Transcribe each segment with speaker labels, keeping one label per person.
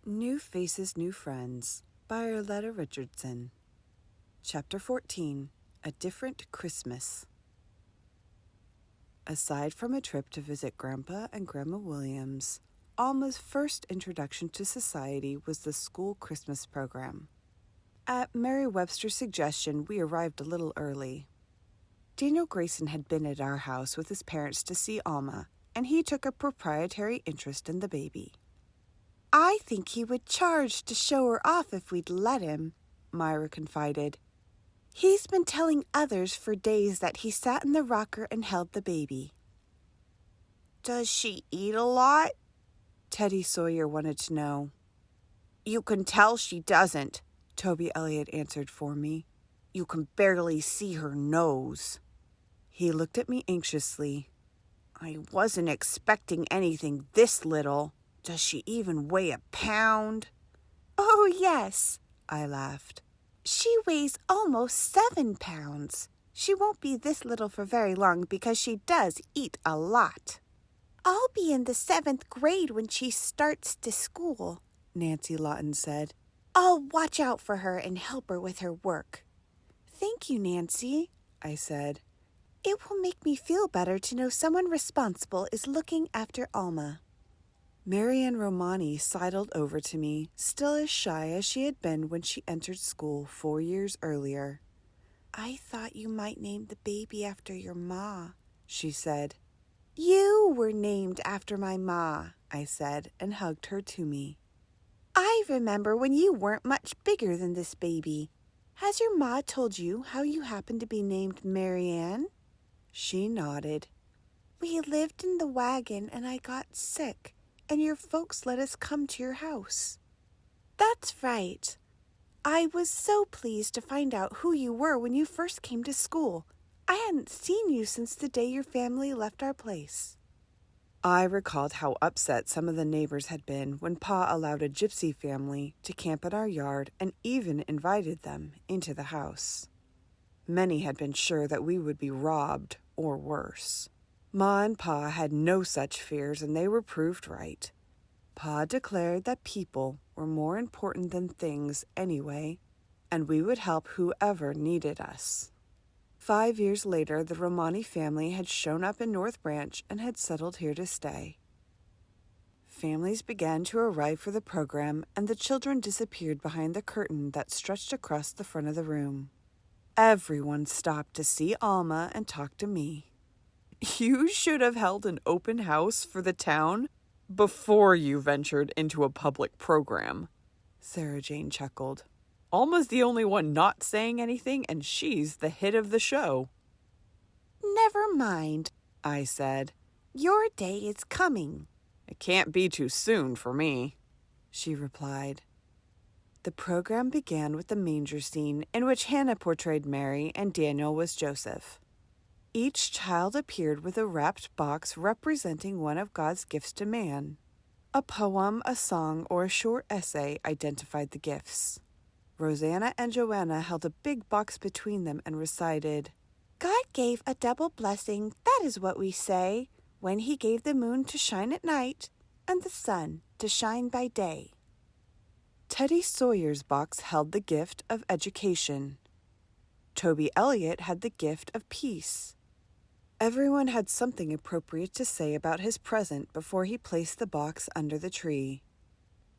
Speaker 1: New Faces, New Friends by Arleta Richardson. Chapter 14, A Different Christmas. Aside from a trip to visit Grandpa and Grandma Williams, Alma's first introduction to society was the school Christmas program. At Mary Webster's suggestion, we arrived a little early. Daniel Grayson had been at our house with his parents to see Alma, and he took a proprietary interest in the baby. "I think he would charge to show her off if we'd let him," Myra confided. "He's been telling others for days that he sat in the rocker and held the baby." "Does she eat a lot?" Teddy Sawyer wanted to know. "You can tell she doesn't," Toby Elliott answered for me. "You can barely see her nose." He looked at me anxiously. "I wasn't expecting anything this little. Does she even weigh a pound?" "Oh, yes," I laughed. "She weighs almost 7 pounds. She won't be this little for very long because she does eat a lot." "I'll be in the 7th grade when she starts to school," Nancy Lawton said. "I'll watch out for her and help her with her work." "Thank you, Nancy," I said. "It will make me feel better to know someone responsible is looking after Alma." Marianne Romani sidled over to me, still as shy as she had been when she entered school 4 years earlier. "I thought you might name the baby after your ma," she said. "You were named after my ma," I said, and hugged her to me. "I remember when you weren't much bigger than this baby. Has your ma told you how you happened to be named Marianne?" She nodded. "We lived in the wagon and I got sick, and your folks let us come to your house." "That's right. I was so pleased to find out who you were when you first came to school. I hadn't seen you since the day your family left our place." I recalled how upset some of the neighbors had been when Pa allowed a gypsy family to camp in our yard and even invited them into the house. Many had been sure that we would be robbed or worse. Ma and Pa had no such fears, and they were proved right. Pa declared that people were more important than things anyway, and we would help whoever needed us. 5 years later, the Romani family had shown up in North Branch and had settled here to stay. Families began to arrive for the program, and the children disappeared behind the curtain that stretched across the front of the room. Everyone stopped to see Alma and talk to me. "You should have held an open house for the town before you ventured into a public program," Sarah Jane chuckled. "Alma's the only one not saying anything, and she's the hit of the show." "Never mind," I said. "Your day is coming." "It can't be too soon for me," she replied. The program began with the manger scene, in which Hannah portrayed Mary and Daniel was Joseph. Each child appeared with a wrapped box representing one of God's gifts to man. A poem, a song, or a short essay identified the gifts. Rosanna and Joanna held a big box between them and recited, "God gave a double blessing, that is what we say, when he gave the moon to shine at night and the sun to shine by day." Teddy Sawyer's box held the gift of education. Toby Elliott had the gift of peace. Everyone had something appropriate to say about his present before he placed the box under the tree.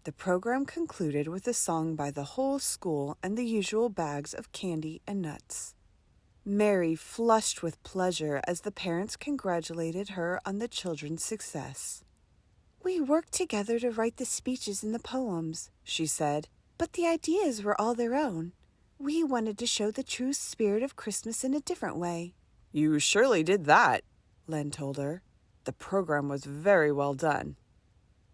Speaker 1: The program concluded with a song by the whole school and the usual bags of candy and nuts. Mary flushed with pleasure as the parents congratulated her on the children's success. "We worked together to write the speeches and the poems," she said, "but the ideas were all their own. We wanted to show the true spirit of Christmas in a different way." "You surely did that," Len told her. "The program was very well done."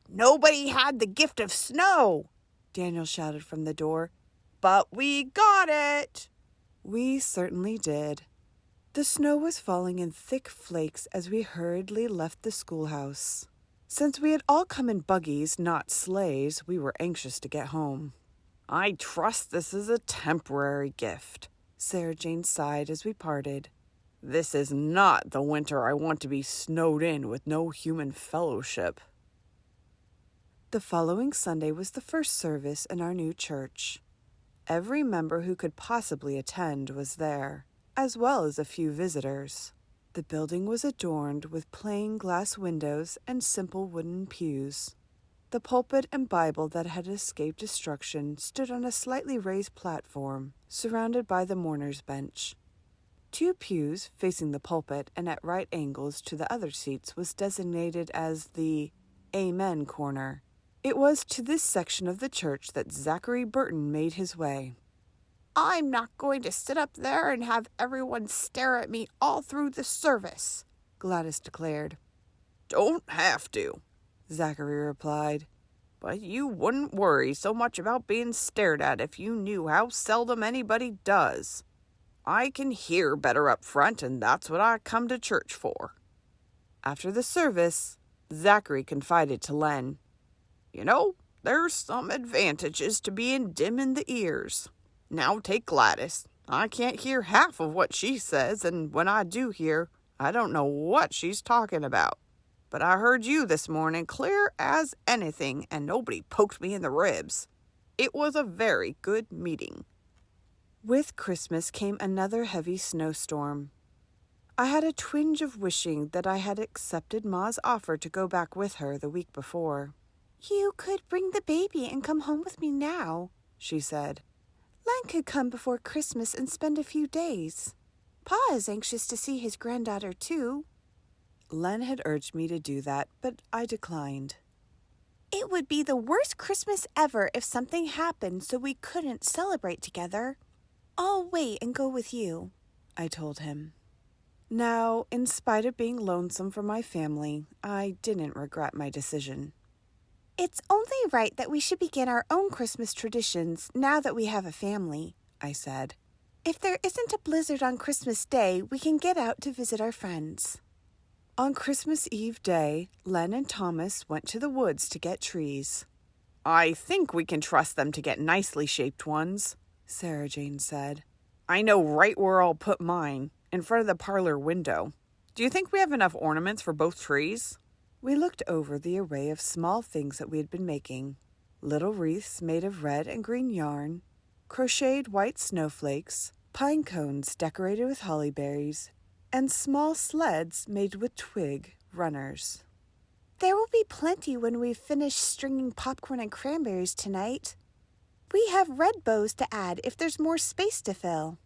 Speaker 1: "Nobody had the gift of snow," Daniel shouted from the door. "But we got it." We certainly did. The snow was falling in thick flakes as we hurriedly left the schoolhouse. Since we had all come in buggies, not sleighs, we were anxious to get home. "I trust this is a temporary gift," Sarah Jane sighed as we parted. "This is not the winter I want to be snowed in with no human fellowship." The following Sunday was the first service in our new church. Every member who could possibly attend was there, as well as a few visitors. The building was adorned with plain glass windows and simple wooden pews. The pulpit and Bible that had escaped destruction stood on a slightly raised platform, surrounded by the mourner's bench. 2 pews facing the pulpit and at right angles to the other seats was designated as the Amen corner. It was to this section of the church that Zachary Burton made his way.
Speaker 2: "I'm not going to sit up there and have everyone stare at me all through the service," Gladys declared.
Speaker 3: "Don't have to," Zachary replied. "But you wouldn't worry so much about being stared at if you knew how seldom anybody does. I can hear better up front, and that's what I come to church for."
Speaker 1: After the service, Zachary confided to Len.
Speaker 3: "You know, there's some advantages to being dim in the ears. Now take Gladys. I can't hear half of what she says, and when I do hear, I don't know what she's talking about. But I heard you this morning clear as anything, and nobody poked me in the ribs. It was a very good meeting."
Speaker 1: With Christmas came another heavy snowstorm. I had a twinge of wishing that I had accepted Ma's offer to go back with her the week before.
Speaker 2: "You could bring the baby and come home with me now,"
Speaker 1: she said.
Speaker 2: "Len could come before Christmas and spend a few days. Pa is anxious to see his granddaughter, too."
Speaker 1: Len had urged me to do that, but I declined.
Speaker 2: "It would be the worst Christmas ever if something happened so we couldn't celebrate together. I'll wait and go with you,"
Speaker 1: I told him. Now, in spite of being lonesome for my family, I didn't regret my decision.
Speaker 2: "It's only right that we should begin our own Christmas traditions now that we have a family," I said. "If there isn't a blizzard on Christmas Day, we can get out to visit our friends."
Speaker 1: On Christmas Eve day, Len and Thomas went to the woods to get trees.
Speaker 3: "I think we can trust them to get nicely shaped ones,"
Speaker 1: Sarah Jane said.
Speaker 3: "I know right where I'll put mine, in front of the parlor window. Do you think we have enough ornaments for both trees?"
Speaker 1: We looked over the array of small things that we had been making. Little wreaths made of red and green yarn, crocheted white snowflakes, pine cones decorated with holly berries, and small sleds made with twig runners.
Speaker 2: "There will be plenty when we've finished stringing popcorn and cranberries tonight. We have red bows to add if there's more space to fill."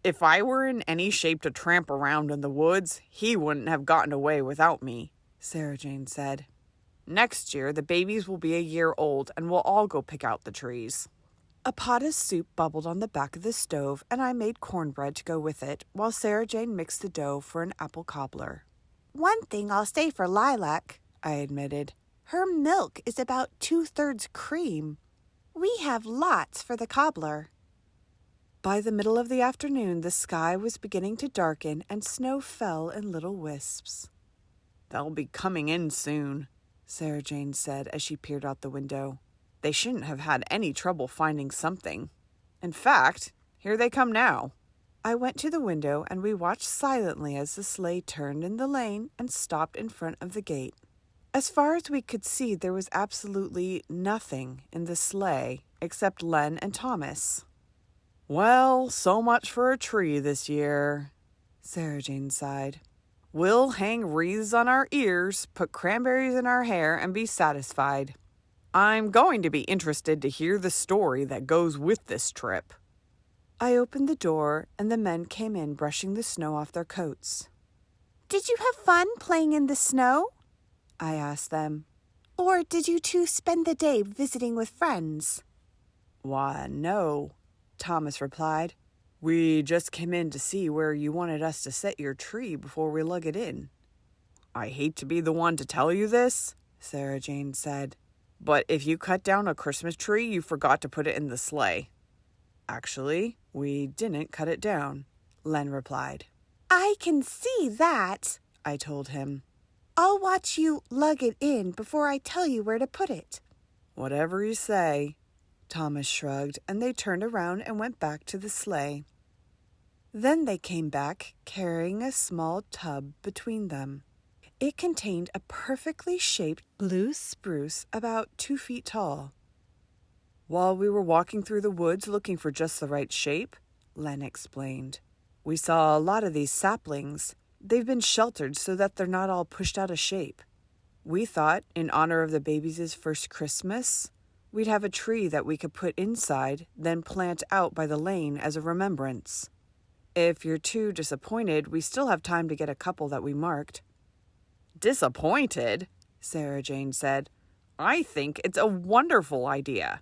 Speaker 3: "If I were in any shape to tramp around in the woods, he wouldn't have gotten away without me,"
Speaker 1: Sarah Jane said.
Speaker 3: "Next year, the babies will be a year old, and we'll all go pick out the trees."
Speaker 1: A pot of soup bubbled on the back of the stove, and I made cornbread to go with it, while Sarah Jane mixed the dough for an apple cobbler.
Speaker 2: "One thing I'll say for Lilac,"
Speaker 1: I admitted.
Speaker 2: "her milk is about 2/3 cream. We have lots for the cobbler."
Speaker 1: By the middle of the afternoon, the sky was beginning to darken, and snow fell in little wisps.
Speaker 3: "They'll be coming in soon,"
Speaker 1: Sarah Jane said as she peered out the window.
Speaker 3: "They shouldn't have had any trouble finding something. In fact, here they come now."
Speaker 1: I went to the window, and we watched silently as the sleigh turned in the lane and stopped in front of the gate. As far as we could see, there was absolutely nothing in the sleigh except Len and Thomas.
Speaker 3: "Well, so much for a tree this year,"
Speaker 1: Sarah Jane sighed.
Speaker 3: "We'll hang wreaths on our ears, put cranberries in our hair, and be satisfied. I'm going to be interested to hear the story that goes with this trip."
Speaker 1: I opened the door, and the men came in brushing the snow off their coats.
Speaker 2: "Did you have fun playing in the snow?"
Speaker 1: I asked them.
Speaker 2: "Or did you two spend the day visiting with friends?"
Speaker 1: "Why, no," Thomas replied. "We just came in to see where you wanted us to set your tree before we lug it in."
Speaker 3: "I hate to be the one to tell you this,"
Speaker 1: Sarah Jane said,
Speaker 3: "but if you cut down a Christmas tree, you forgot to put it in the sleigh."
Speaker 1: "Actually, we didn't cut it down," Len replied.
Speaker 2: "I can see that,"
Speaker 1: I told him.
Speaker 2: "I'll watch you lug it in before I tell you where to put it."
Speaker 1: "Whatever you say," Thomas shrugged, and they turned around and went back to the sleigh. Then they came back, carrying a small tub between them. It contained a perfectly shaped blue spruce about 2 feet tall. While we were walking through the woods looking for just the right shape, Len explained, we saw a lot of these saplings. They've been sheltered so that they're not all pushed out of shape. We thought, in honor of the babies' first Christmas, we'd have a tree that we could put inside, then plant out by the lane as a remembrance. If you're too disappointed, we still have time to get a couple that we marked.
Speaker 3: Disappointed? Sarah Jane said. I think it's a wonderful idea.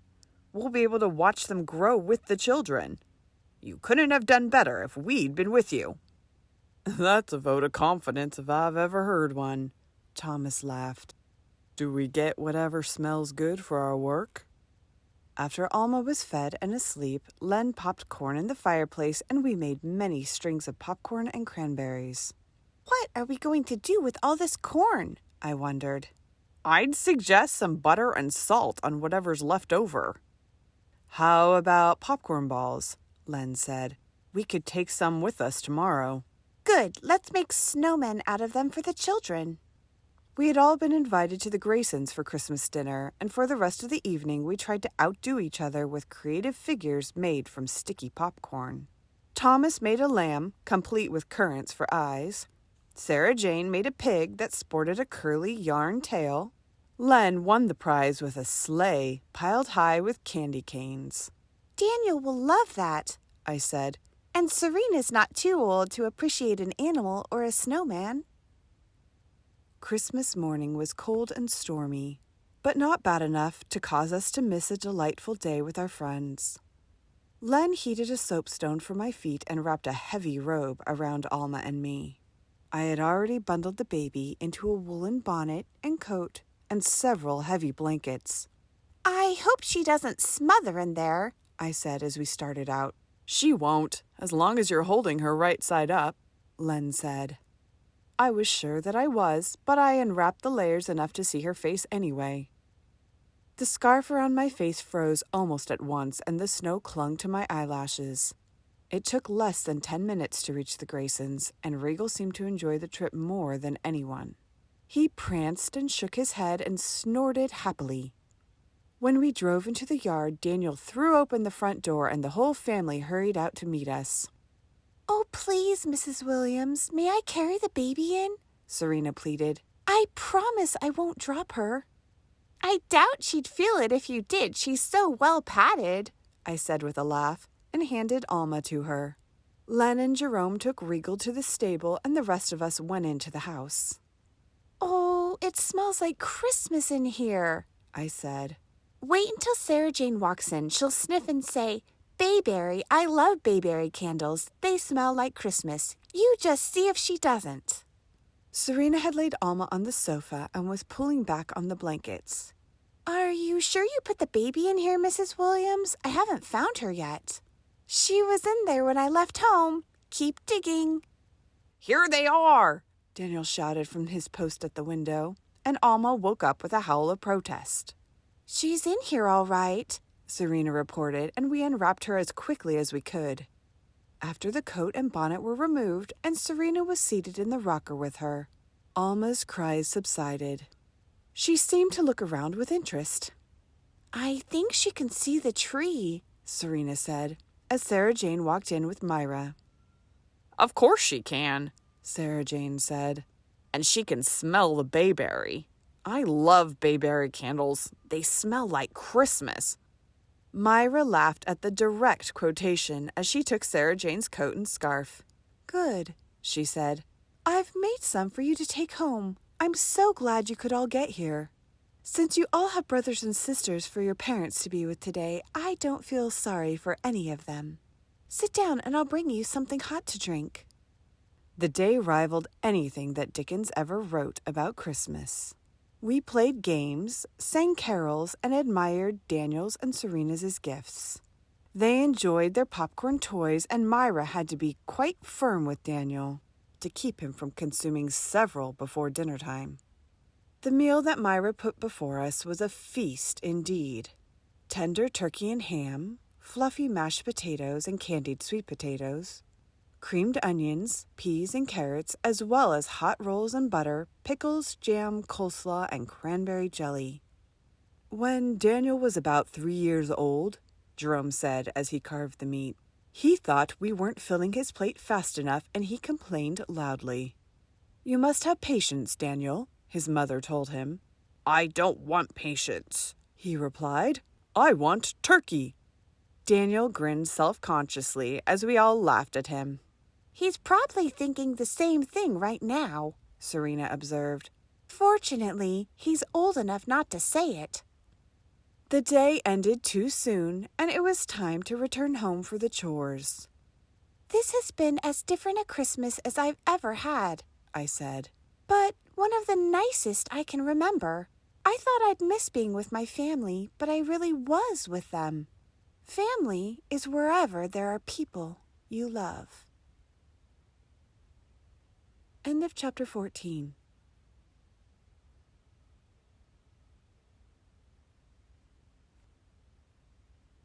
Speaker 3: We'll be able to watch them grow with the children. You couldn't have done better if we'd been with you.
Speaker 1: That's a vote of confidence if I've ever heard one, Thomas laughed. Do we get whatever smells good for our work? After Alma was fed and asleep, Len popped corn in the fireplace and we made many strings of popcorn and cranberries.
Speaker 2: What are we going to do with all this corn? I wondered.
Speaker 3: I'd suggest some butter and salt on whatever's left over.
Speaker 1: How about popcorn balls? Len said. We could take some with us tomorrow.
Speaker 2: Good. Let's make snowmen out of them for the children.
Speaker 1: We had all been invited to the Graysons for Christmas dinner, and for the rest of the evening we tried to outdo each other with creative figures made from sticky popcorn. Thomas made a lamb, complete with currants for eyes. Sarah Jane made a pig that sported a curly yarn tail. Len won the prize with a sleigh piled high with candy canes.
Speaker 2: Daniel will love that,
Speaker 1: I said.
Speaker 2: And Serena's not too old to appreciate an animal or a snowman.
Speaker 1: Christmas morning was cold and stormy, but not bad enough to cause us to miss a delightful day with our friends. Len heated a soapstone for my feet and wrapped a heavy robe around Alma and me. I had already bundled the baby into a woolen bonnet and coat and several heavy blankets.
Speaker 2: I hope she doesn't smother in there,
Speaker 1: I said as we started out.
Speaker 3: She won't, as long as you're holding her right side up,
Speaker 1: Len said. I was sure that I was, but I unwrapped the layers enough to see her face anyway. The scarf around my face froze almost at once, and the snow clung to my eyelashes. It took less than 10 minutes to reach the Graysons, and Regal seemed to enjoy the trip more than anyone. He pranced and shook his head and snorted happily. When we drove into the yard, Daniel threw open the front door, and the whole family hurried out to meet us.
Speaker 2: Oh, please, Mrs. Williams, may I carry the baby in?
Speaker 1: Serena pleaded.
Speaker 2: I promise I won't drop her. I doubt she'd feel it if you did. She's so well padded,
Speaker 1: I said with a laugh, and handed Alma to her. Len and Jerome took Regal to the stable, and the rest of us went into the house.
Speaker 2: Oh, it smells like Christmas in here, I said. Wait until Sarah Jane walks in. She'll sniff and say, Bayberry, I love bayberry candles. They smell like Christmas. You just see if she doesn't.
Speaker 1: Serena had laid Alma on the sofa and was pulling back on the blankets.
Speaker 2: Are you sure you put the baby in here, Mrs. Williams? I haven't found her yet. She was in there when I left home. Keep digging.
Speaker 3: Here they are,
Speaker 1: Daniel shouted from his post at the window, and Alma woke up with a howl of protest.
Speaker 2: She's in here all right,
Speaker 1: Serena reported, and we unwrapped her as quickly as we could. After the coat and bonnet were removed and Serena was seated in the rocker with her, Alma's cries subsided. She seemed to look around with interest.
Speaker 2: I think she can see the tree,
Speaker 1: Serena said, as Sarah Jane walked in with Myra.
Speaker 3: Of course she can,
Speaker 1: Sarah Jane said.
Speaker 3: And she can smell the bayberry. I love bayberry candles. They smell like Christmas.
Speaker 1: Myra laughed at the direct quotation as she took Sarah Jane's coat and scarf. Good, she said. I've made some for you to take home. I'm so glad you could all get here. Since you all have brothers and sisters for your parents to be with today, I don't feel sorry for any of them. Sit down and I'll bring you something hot to drink. The day rivaled anything that Dickens ever wrote about Christmas. We played games, sang carols, and admired Daniel's and Serena's gifts. They enjoyed their popcorn toys, and Myra had to be quite firm with Daniel to keep him from consuming several before dinner time. The meal that Myra put before us was a feast indeed. Tender turkey and ham, fluffy mashed potatoes and candied sweet potatoes, creamed onions, peas, and carrots, as well as hot rolls and butter, pickles, jam, coleslaw, and cranberry jelly. When Daniel was about 3 years old, Jerome said as he carved the meat, he thought we weren't filling his plate fast enough and he complained loudly. You must have patience, Daniel, his mother told him.
Speaker 3: I don't want patience,
Speaker 1: he replied. I want turkey. Daniel grinned self-consciously as we all laughed at him.
Speaker 2: He's probably thinking the same thing right now,
Speaker 1: Serena observed.
Speaker 2: Fortunately, he's old enough not to say it.
Speaker 1: The day ended too soon, and it was time to return home for the chores.
Speaker 2: This has been as different a Christmas as I've ever had,
Speaker 1: I said.
Speaker 2: But one of the nicest I can remember. I thought I'd miss being with my family, but I really was with them. Family is wherever there are people you love.
Speaker 1: End of chapter 14.